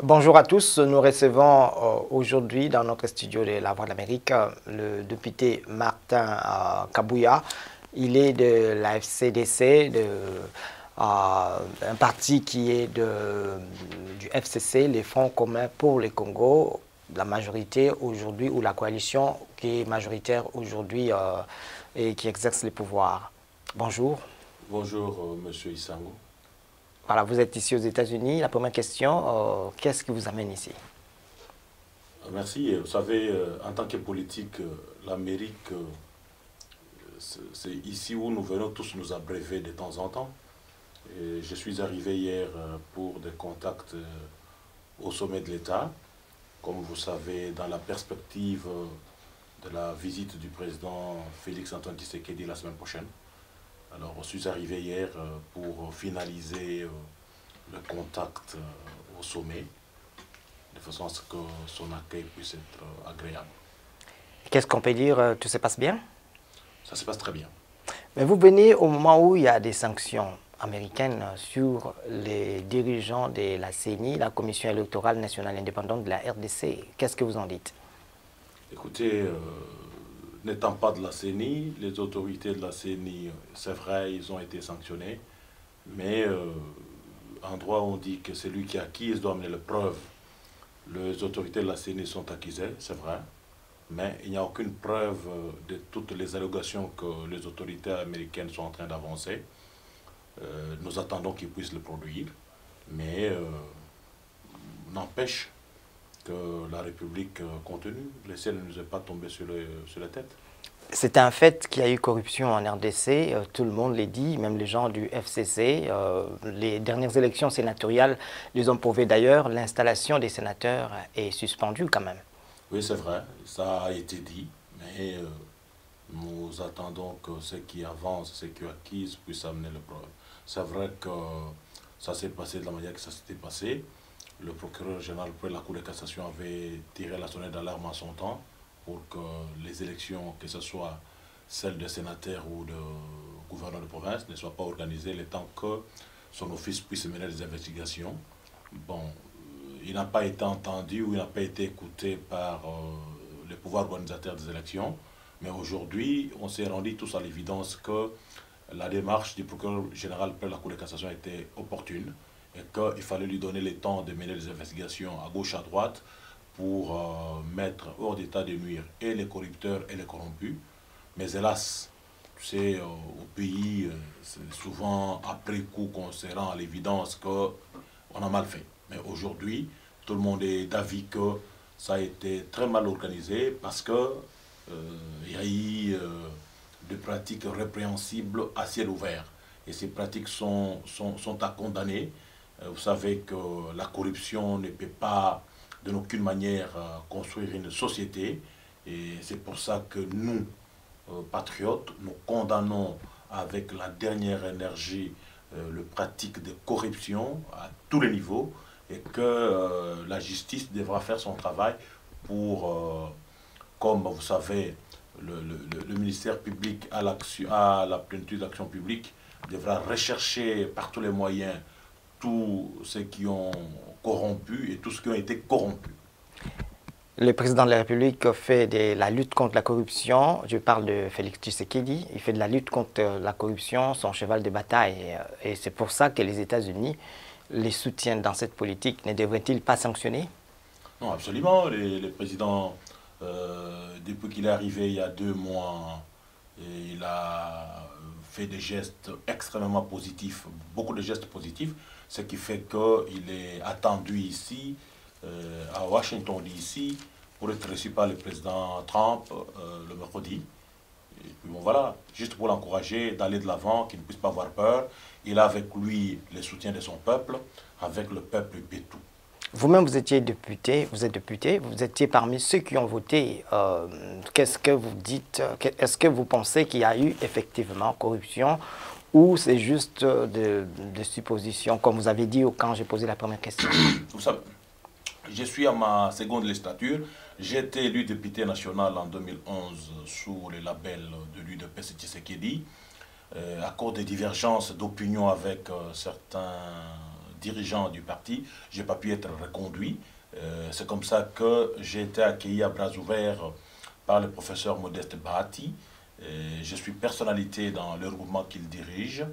Bonjour à tous, nous recevons aujourd'hui dans notre studio de La Voix de l'Amérique le député Martin Kabouya. Il est de la FCDC, un parti qui est du FCC, les Fonds communs pour le Congo, la majorité aujourd'hui, ou la coalition qui est majoritaire aujourd'hui et qui exerce les pouvoirs. Bonjour. Bonjour, Monsieur Issango. Voilà, vous êtes ici aux États-Unis. La première question, qu'est-ce qui vous amène ici? Merci. Vous savez, en tant que politique, l'Amérique, c'est ici où nous venons tous nous abreuver de temps en temps. Et je suis arrivé hier pour des contacts au sommet de l'État. Comme vous savez, dans la perspective de la visite du président Félix-Antoine Tshisekedi la semaine prochaine. Alors, je suis arrivé hier pour finaliser le contact au sommet, de façon à ce que son accueil puisse être agréable. Qu'est-ce qu'on peut dire? Tout se passe bien? Ça se passe très bien. Mais vous venez au moment où il y a des sanctions américaines sur les dirigeants de la CENI, la Commission électorale nationale indépendante de la RDC. Qu'est-ce que vous en dites? Écoutez, n'étant pas de la CENI, les autorités de la CENI, c'est vrai, ils ont été sanctionnés, mais en droit, on dit que celui qui accuse doit amener les preuves. Les autorités de la CENI sont accusées, c'est vrai, mais il n'y a aucune preuve de toutes les allégations que les autorités américaines sont en train d'avancer. Nous attendons qu'ils puissent le produire, mais n'empêche que la République continue. Le ciel ne nous est pas tombé sur la tête. C'est un fait qu'il y a eu corruption en RDC, tout le monde l'a dit, même les gens du FCC. Les dernières élections sénatoriales les ont prouvé d'ailleurs, l'installation des sénateurs est suspendue quand même. Oui, c'est vrai, ça a été dit, mais nous attendons que ceux qui avancent, ceux qui acquisent puissent amener le preuve. C'est vrai que ça s'est passé de la manière que ça s'était passé. Le procureur général près la Cour de cassation avait tiré la sonnette d'alarme en son temps pour que les élections, que ce soit celles de sénateurs ou de gouverneurs de province, ne soient pas organisées le temps que son office puisse mener des investigations. Bon, il n'a pas été entendu ou il n'a pas été écouté par les pouvoirs organisateurs des élections. Mais aujourd'hui, on s'est rendu tous à l'évidence que la démarche du procureur général près la Cour de cassation était opportune et qu'il fallait lui donner le temps de mener des investigations à gauche, à droite, pour mettre hors d'état de nuire et les corrupteurs et les corrompus. Mais hélas, tu sais, au pays, c'est souvent après coup qu'on se rend à l'évidence qu'on a mal fait. Mais aujourd'hui, tout le monde est d'avis que ça a été très mal organisé parce que il y a eu des pratiques répréhensibles à ciel ouvert. Et ces pratiques sont à condamner. Vous savez que la corruption ne peut pas, de aucune manière, construire une société. Et c'est pour ça que nous, patriotes, nous condamnons avec la dernière énergie les pratiques de corruption à tous les niveaux et que la justice devra faire son travail pour, comme vous savez, le ministère public à la plénitude d'action publique devra rechercher par tous les moyens tous ceux qui ont corrompu et tous ceux qui ont été corrompus. Le président de la République fait de la lutte contre la corruption, je parle de Félix Tshisekedi, il fait de la lutte contre la corruption son cheval de bataille. Et c'est pour ça que les États-Unis les soutiennent dans cette politique. Ne devraient-ils pas sanctionner? Non, absolument. Le président, depuis qu'il est arrivé il y a 2 mois, il a fait des gestes extrêmement positifs, beaucoup de gestes positifs, ce qui fait qu'il est attendu ici, à Washington DC, pour être reçu par le président Trump le mercredi. Et puis bon voilà, juste pour l'encourager d'aller de l'avant, qu'il ne puisse pas avoir peur. Il a avec lui le soutien de son peuple, avec le peuple Bétou. Vous-même, vous étiez député, vous êtes député, vous étiez parmi ceux qui ont voté. Qu'est-ce que vous dites? Est-ce que vous pensez qu'il y a eu effectivement corruption ou c'est juste des suppositions, comme vous avez dit quand j'ai posé la première question? Vous savez, je suis à ma seconde législature. J'ai été élu député national en 2011 sous le label de l'UDP Tshisekedi. À cause des divergences d'opinion avec certains dirigeants du parti, je n'ai pas pu être reconduit. C'est comme ça que j'ai été accueilli à bras ouverts par le professeur Modeste Bahati. Je suis personnalité dans le regroupement qu'il dirige.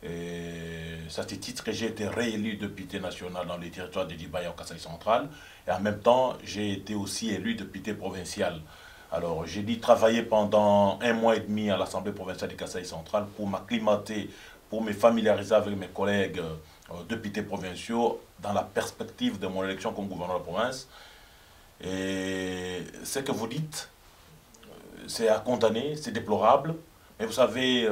C'est à ce titre que j'ai été réélu député national dans les territoires de Dibaya au Kasaï central. Et en même temps, j'ai été aussi élu député provincial. Alors, j'ai dû travailler pendant 1 mois et demi à l'Assemblée provinciale du Kasaï central pour m'acclimater, pour me familiariser avec mes collègues députés provinciaux dans la perspective de mon élection comme gouverneur de province. Et ce que vous dites, c'est à condamner, c'est déplorable. Mais vous savez,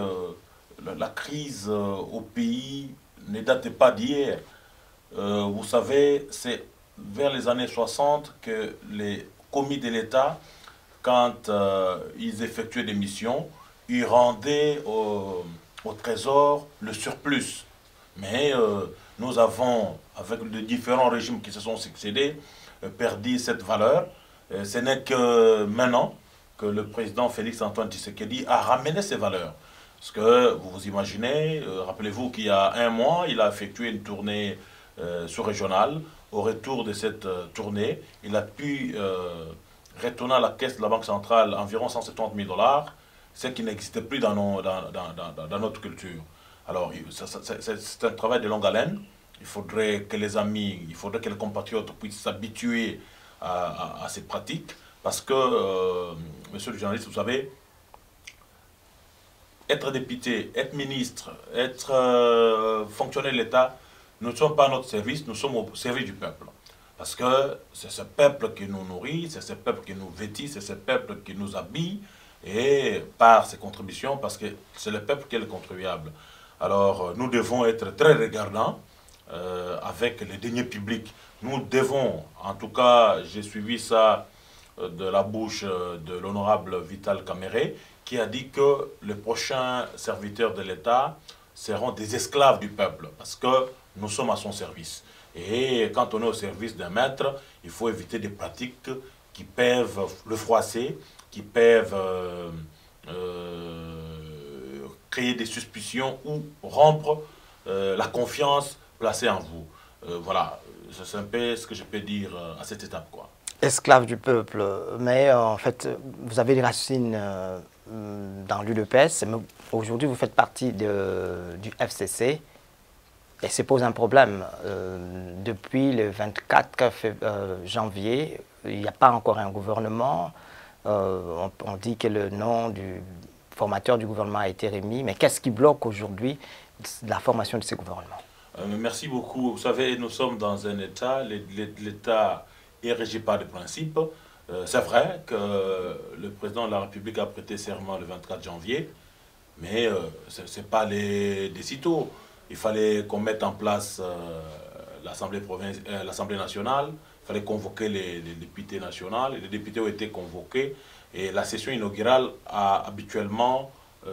la crise au pays ne date pas d'hier. Vous savez, c'est vers les années 60 que les commis de l'État, quand ils effectuaient des missions, ils rendaient au Trésor le surplus. Mais nous avons, avec les différents régimes qui se sont succédés, perdu cette valeur. Ce n'est que maintenant que le président Félix-Antoine Tshisekedi a ramené ces valeurs. Parce que vous vous imaginez, rappelez-vous qu'il y a 1 mois, il a effectué une tournée sous-régionale. Au retour de cette tournée, il a pu retourner à la caisse de la Banque centrale environ 170 000 $, ce qui n'existait plus dans notre culture. Alors, c'est un travail de longue haleine. Il faudrait que les amis, il faudrait que les compatriotes puissent s'habituer à ces pratiques. Parce que, monsieur le journaliste, vous savez, être député, être ministre, être fonctionnaire de l'État, nous ne sommes pas à notre service, nous sommes au service du peuple. Parce que c'est ce peuple qui nous nourrit, c'est ce peuple qui nous vêtit, c'est ce peuple qui nous habille, et par ses contributions, parce que c'est le peuple qui est le contribuable. Alors, nous devons être très regardants avec les deniers publics. Nous devons, en tout cas, j'ai suivi ça de la bouche de l'honorable Vital Kamere, qui a dit que les prochains serviteurs de l'État seront des esclaves du peuple, parce que nous sommes à son service. Et quand on est au service d'un maître, il faut éviter des pratiques qui peuvent le froisser, qui peuvent créer des suspicions ou rompre la confiance placée en vous. Voilà, c'est un peu ce que je peux dire à cette étape, quoi. Esclave du peuple, mais en fait, vous avez des racines dans l'UDPS, mais aujourd'hui vous faites partie du FCC, et ça pose un problème. Depuis le 24 janvier, il n'y a pas encore un gouvernement. On dit que le nom du formateur du gouvernement a été remis, mais qu'est-ce qui bloque aujourd'hui la formation de ce gouvernement? Merci beaucoup. Vous savez, nous sommes dans un État, l'État est régi par des principes. C'est vrai que le président de la République a prêté serment le 24 janvier, mais ce n'est pas des sitôt. Il fallait qu'on mette en place l'Assemblée nationale, il fallait convoquer les députés nationaux, et les députés ont été convoqués, et la session inaugurale a habituellement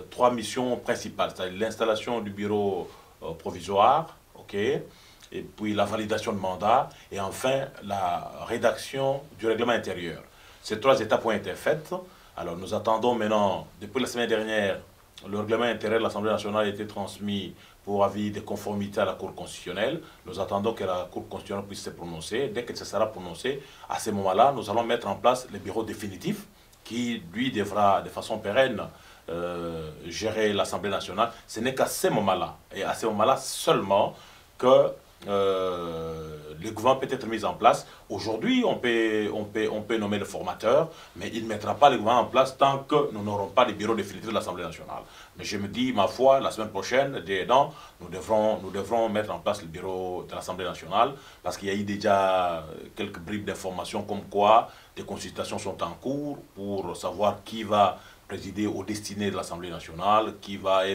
3 missions principales, c'est-à-dire l'installation du bureau provisoire, et puis la validation de mandat, et enfin la rédaction du règlement intérieur. Ces 3 étapes ont été faites. Alors nous attendons maintenant, depuis la semaine dernière, le règlement intérieur de l'Assemblée nationale a été transmis pour avis de conformité à la Cour constitutionnelle. Nous attendons que la Cour constitutionnelle puisse se prononcer. Dès que ce sera prononcé, à ce moment-là, nous allons mettre en place le bureau définitif qui, lui, devra de façon pérenne gérer l'Assemblée nationale. Ce n'est qu'à ce moment-là, et à ce moment-là seulement, que le gouvernement peut être mis en place. Aujourd'hui, on peut nommer le formateur, mais il ne mettra pas le gouvernement en place tant que nous n'aurons pas le bureau définitif de l'Assemblée nationale. Mais je me dis, ma foi, la semaine prochaine, nous devrons mettre en place le bureau de l'Assemblée nationale, parce qu'il y a eu déjà quelques bribes d'informations comme quoi des consultations sont en cours pour savoir qui va présider aux destinées de l'Assemblée nationale, qui va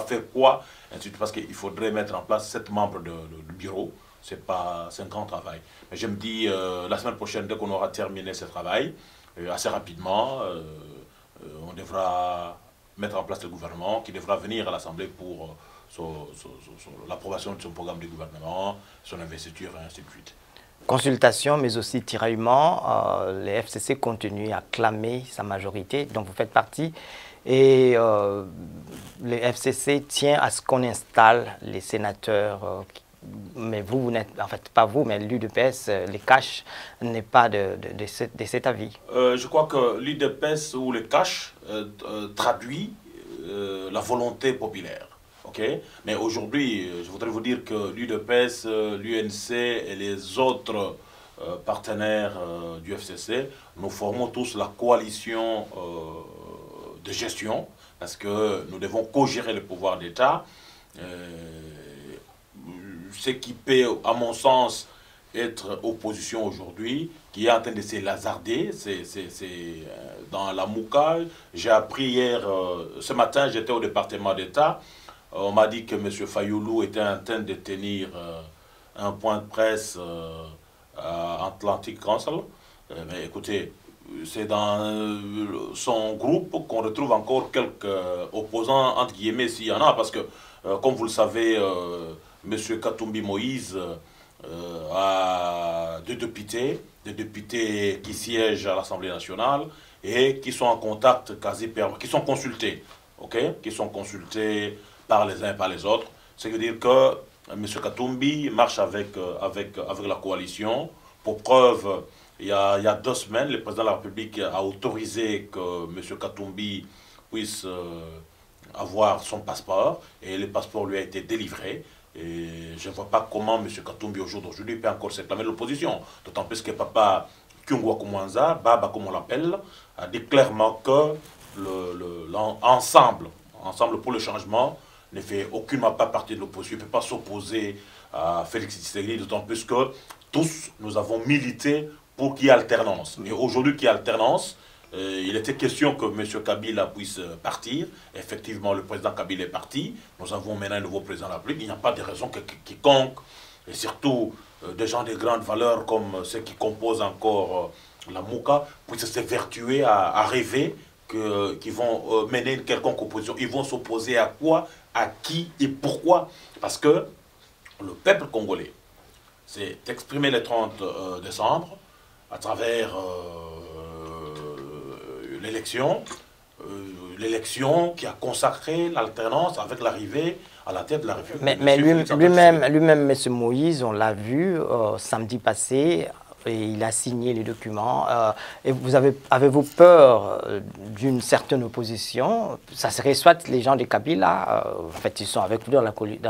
faire quoi, ainsi de suite, parce qu'il faudrait mettre en place 7 membres du bureau. C'est un grand travail. Mais je me dis, la semaine prochaine, dès qu'on aura terminé ce travail, assez rapidement, on devra mettre en place le gouvernement, qui devra venir à l'Assemblée pour l'approbation de son programme de gouvernement, son investiture, et ainsi de suite. Consultation, mais aussi tiraillement, les FCC continuent à clamer sa majorité, dont vous faites partie, et les FCC tient à ce qu'on installe les sénateurs mais vous n'êtes, en fait, pas vous, mais l'UDPS, les cash n'est pas de cet avis. Je crois que l'UDPS ou le cash traduit la volonté populaire. Okay? Mais aujourd'hui, je voudrais vous dire que l'UDPS, l'UNC et les autres partenaires du FCC, nous formons tous la coalition de gestion parce que nous devons co-gérer le pouvoir d'État. Ce qui peut, à mon sens, être opposition aujourd'hui, qui est en train de se lazarder, c'est dans la Mouka. J'ai appris hier, ce matin, j'étais au département d'État, on m'a dit que M. Fayoulou était en train de tenir un point de presse à Atlantic Council. Mais écoutez, c'est dans son groupe qu'on retrouve encore quelques opposants, entre guillemets, s'il y en a, parce que, comme vous le savez, M. Katumbi Moïse a deux députés qui siègent à l'Assemblée nationale et qui sont en contact quasi permanent, qui sont consultés, qui sont consultés par les uns et par les autres. Ce qui veut dire que M. Katumbi marche avec la coalition. Pour preuve, il y a 2 semaines, le président de la République a autorisé que M. Katumbi puisse avoir son passeport et le passeport lui a été délivré. Et je ne vois pas comment M. Katumbi aujourd'hui peut encore s'éclamer de l'opposition. D'autant plus que papa Kyungwa Kumwanza, Baba comme on l'appelle, a dit clairement que l'ensemble pour le changement ne fait aucunement pas partie de l'opposition. Il ne peut pas s'opposer à Félix Tshisekedi, d'autant plus que tous nous avons milité pour qu'il y ait alternance. Et aujourd'hui qu'il y a alternance, il était question que M. Kabila puisse partir. Effectivement, le président Kabila est parti. Nous avons maintenant un nouveau président de la République. Il n'y a pas de raison que quiconque, et surtout des gens de grandes valeurs comme ceux qui composent encore la Mouka, puissent s'évertuer à rêver qu'ils vont mener une quelconque opposition. Ils vont s'opposer à quoi, à qui et pourquoi? Parce que le peuple congolais s'est exprimé le 30 décembre à travers l'élection qui a consacré l'alternance avec l'arrivée à la tête de la République. Mais lui-même, M. Moïse, on l'a vu samedi passé, et il a signé les documents. Et avez-vous peur d'une certaine opposition? Ça serait soit les gens de Kabila, en fait ils sont avec vous dans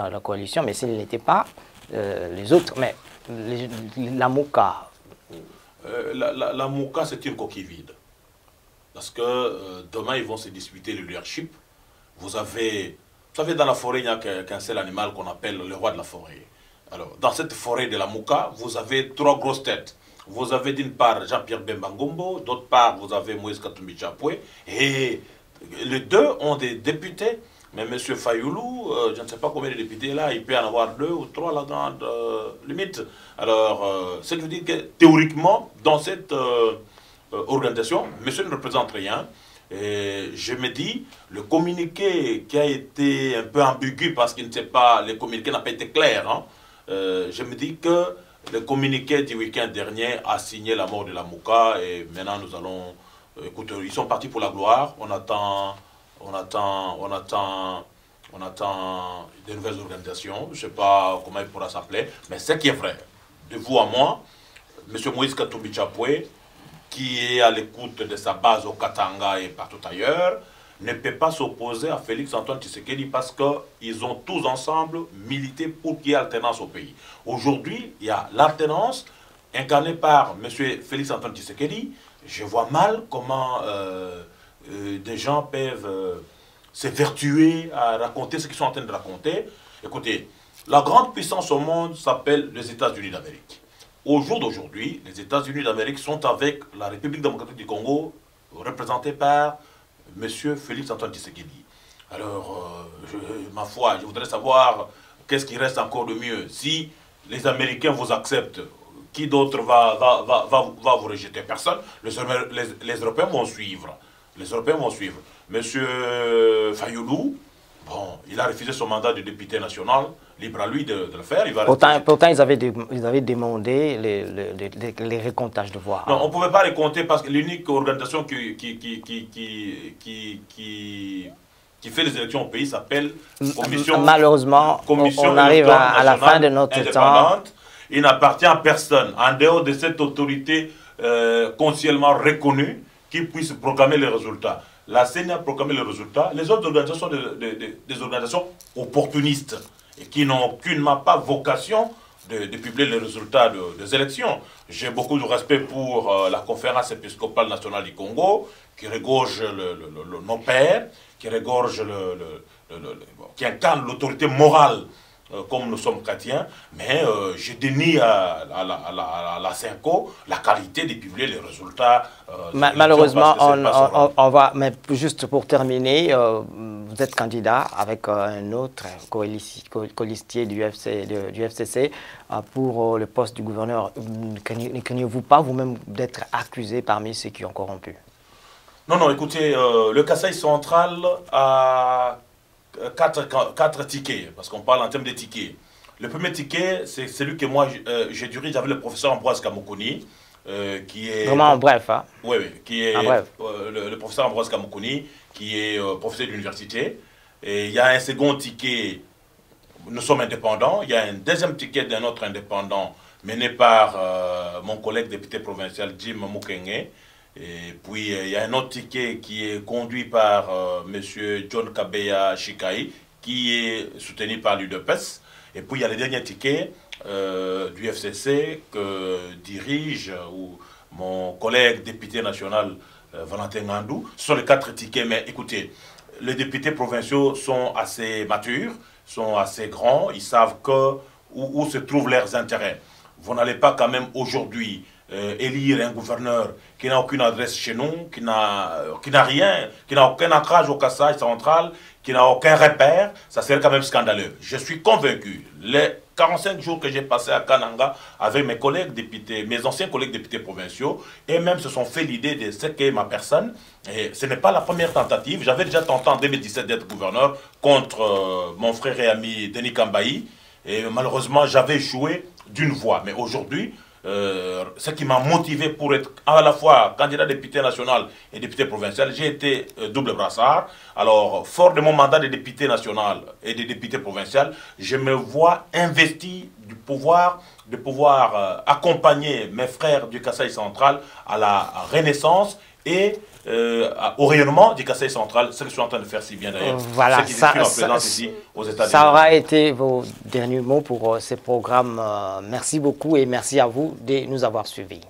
la coalition, mais s'ils n'étaient pas, les autres, mais la Mouka. La Mouka, c'est une coquille vide. Parce que demain, ils vont se disputer le leadership. Vous savez, dans la forêt, il n'y a qu'un seul animal qu'on appelle le roi de la forêt. Alors, dans cette forêt de la Mouka, vous avez 3 grosses têtes. Vous avez d'une part Jean-Pierre Bemba Ngombo, d'autre part, vous avez Moïse Katumbi Chapwe, et les deux ont des députés. Mais M. Fayoulou, je ne sais pas combien de députés là, il peut en avoir 2 ou 3 la grande limite. Alors, ce qui veut dire que théoriquement, dans cette organisation, monsieur ne représente rien. Et je me dis, le communiqué qui a été un peu ambigu parce qu'il ne sait pas, le communiqué n'a pas été clair, hein, je me dis que le communiqué du week-end dernier a signé la mort de la Mouka et maintenant nous allons, écoute, ils sont partis pour la gloire, on attend de nouvelles organisations, je ne sais pas comment il pourra s'appeler, mais ce qui est vrai, de vous à moi, M. Moïse Katumbi Chapwe, qui est à l'écoute de sa base au Katanga et partout ailleurs, ne peut pas s'opposer à Félix Antoine Tshisekedi parce qu'ils ont tous ensemble milité pour qu'il y ait alternance au pays. Aujourd'hui, il y a l'alternance incarnée par M. Félix Antoine Tshisekedi. Je vois mal comment des gens peuvent s'évertuer à raconter ce qu'ils sont en train de raconter. Écoutez, la grande puissance au monde s'appelle les États-Unis d'Amérique. Au jour d'aujourd'hui, les États-Unis d'Amérique sont avec la République démocratique du Congo, représentée par M. Félix Antoine Tshisekedi. Alors, ma foi, je voudrais savoir qu'est-ce qui reste encore de mieux. Si les Américains vous acceptent, qui d'autre va vous rejeter? Personne. Les Européens vont suivre. Les Européens vont suivre. M. Fayoulou, bon, il a refusé son mandat de député national. Libre à lui de le faire. Il va pourtant ils avaient demandé les récomptages de voix. Non, on ne pouvait pas récompter parce que l'unique organisation qui fait les élections au pays s'appelle Commission. Malheureusement, on arrive à la fin de notre temps. Il n'appartient à personne, en dehors de cette autorité constitutionnellement reconnue, qui puisse proclamer les résultats. La CENI a proclamé les résultats. Les autres organisations sont des organisations opportunistes et qui n'ont aucunement pas vocation de publier les résultats des élections. J'ai beaucoup de respect pour la conférence épiscopale nationale du Congo, qui regorge nos pères, qui regorge qui incarne l'autorité morale comme nous sommes chrétiens, mais je dénie à la CENCO la qualité de publier les résultats. Malheureusement, on va, mais juste pour terminer, vous êtes candidat avec un autre colistier du FCC pour le poste du gouverneur. Ne craignez-vous pas vous-même d'être accusé parmi ceux qui ont corrompu? Non, non, écoutez, le Kasaï central a 4 tickets, parce qu'on parle en termes de tickets. Le premier ticket, c'est celui que moi, je dirige avec le professeur Ambroise Kamokouni, qui est... Vraiment en bref, hein? Oui, oui, qui est bref. Le professeur Ambroise Kamokouni, qui est professeur d'université. Et il y a un second ticket, nous sommes indépendants. Il y a un deuxième ticket d'un autre indépendant, mené par mon collègue député provincial Jim Mukenge. Et puis, il y a un autre ticket qui est conduit par M. John Kabeya Shikai, qui est soutenu par l'UDPS. Et puis, il y a le dernier ticket du FCC que dirige mon collègue député national Valentin Ngandou. Ce sont les 4 tickets, mais écoutez, les députés provinciaux sont assez matures, sont assez grands, ils savent où se trouvent leurs intérêts. Vous n'allez pas quand même aujourd'hui élire un gouverneur qui n'a aucune adresse chez nous, qui n'a rien, qui n'a aucun ancrage au Kasaï central, qui n'a aucun repère, ça serait quand même scandaleux. Je suis convaincu, les 45 jours que j'ai passés à Kananga avec mes collègues députés, mes anciens collègues députés provinciaux, et même se sont fait l'idée de ce qu'est ma personne. Et ce n'est pas la première tentative. J'avais déjà tenté en 2017 d'être gouverneur contre mon frère et ami Denis Kambaï. Et malheureusement, j'avais échoué d'une voix. Mais aujourd'hui, ce qui m'a motivé pour être à la fois candidat député national et député provincial, j'ai été double brassard. Alors, fort de mon mandat de député national et de député provincial, je me vois investi du pouvoir de pouvoir accompagner mes frères du Kasaï central à la renaissance et au rayonnement du Kasaï central, ce que je suis en train de faire si bien d'ailleurs. Voilà, ça aura été vos derniers mots pour ces programmes. Merci beaucoup et merci à vous de nous avoir suivis.